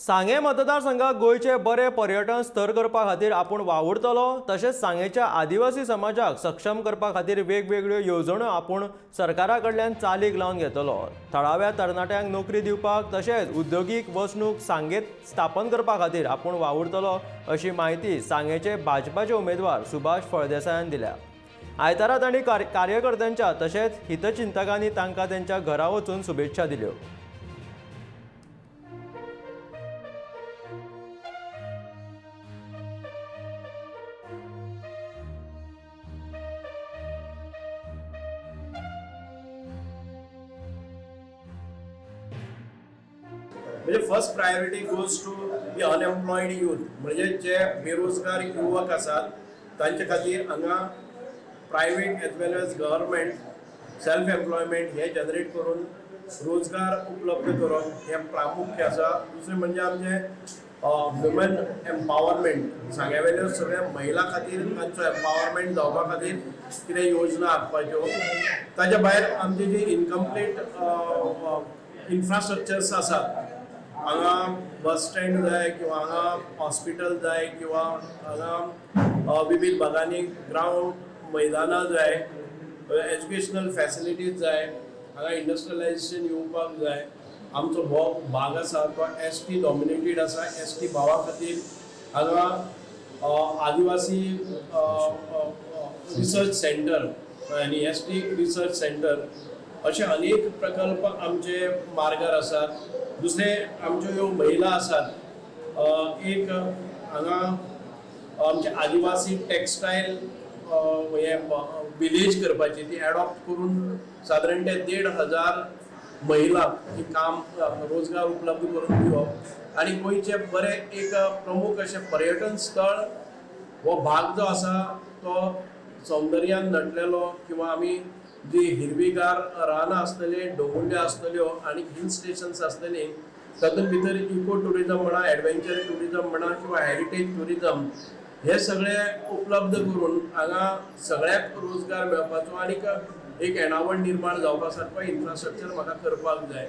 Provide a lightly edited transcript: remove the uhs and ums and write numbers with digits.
सांगे मतदारसंघाक गोयचे बरे पर्यटन स्तर करपा खातीर आपूण वावुरतलो तशेंच सांगेच्या आदिवासी समाजाक सक्षम करपा खातीर वेगवेगळ्यो येवजण्यो आपूण सरकारा कडल्यान चालीक लावन घेतलो। थळाव्या तरणाट्यांक नोकरी दिवपाक तशेंच उद्योगीक वसणूक सांगेत स्थापन करपा खातीर आपूण वावुरतलो अशी माहिती सांगेचे भाजपाचे उमेदवार सुभाष फळदेसायान दिल्या। आयतारा तांणी कार्यकर्त्यांच्या तशेंच हितचिंतकांनी तांकां त्यांच्या घरा वचून शुभेच्छा दिल्यो। म्हणजे first priority goes to the unemployed youth, म्हणजे जे बेरोजगार युवक असतात तांचे खातीर हांगा private as well as government self employment हे जनरेट करून रोजगार उपलब्ध करप हे प्रामुख्य आसा। दुसरें म्हणजे आमचे वुमन एम्पावरमेंट, सांग्यावेल्यो सगळ्या महिला खातीर तांचो एम्पावरमेंट जावपा खातीर कितें योजना आखपाच्यो। ताच्या भायर आमचे जे इनकम्प्लीट इन्फ्रास्ट्रक्चर्स आसात, हांगा बस स्टँड जाय किंवा हांगा हॉस्पिटल जाय किंवा हांगा विविध भागांनी ग्राउंड मैदानां जाय, एज्युकेशनल फॅसिलिटीज जाय, हांगा इंडस्ट्रियलायझेशन येवपाक जाय। आमचो हो भाग आसा तो एसटी डॉमिनेटेड आसा। एसटी भावा खातीर हांगा आदिवासी रिसर्च सेंटर आनी एसटी रिसर्च सेंटर अशे अनेक प्रकल्प आमचे मार्गार आसात। दुसरे आमच्यो ह्यो महिला आसात, एक हांगा आमचे आदिवासी टेक्सटायल हे विलेज करपाची ती एडॉप्ट करून सादारण ते 1,500 महिला ही काम रोजगार उपलब्ध करून दिवप आनी गोंयचे बरे एक प्रमुख अशें पर्यटन स्थळ हो भाग जो आसा तो सौंदर्यान नटलेलो किंवा आमी जी हिरवीगार रानां आसतली, दोंगुल्ल्यो आसतल्यो आनी हिल स्टेशन्स आसतली, तातूंत भितर इको टुरिजम म्हणा, एडवेंचर टुरिजम म्हणा किंवा हेरिटेज टुरिजम हे सगळे उपलब्ध करून हांगा सगळ्याक रोजगार मेळपाचो आनी एक येणावळ निर्माण जावपा सारको इन्फ्रास्ट्रक्चर म्हाका करपाक जाय।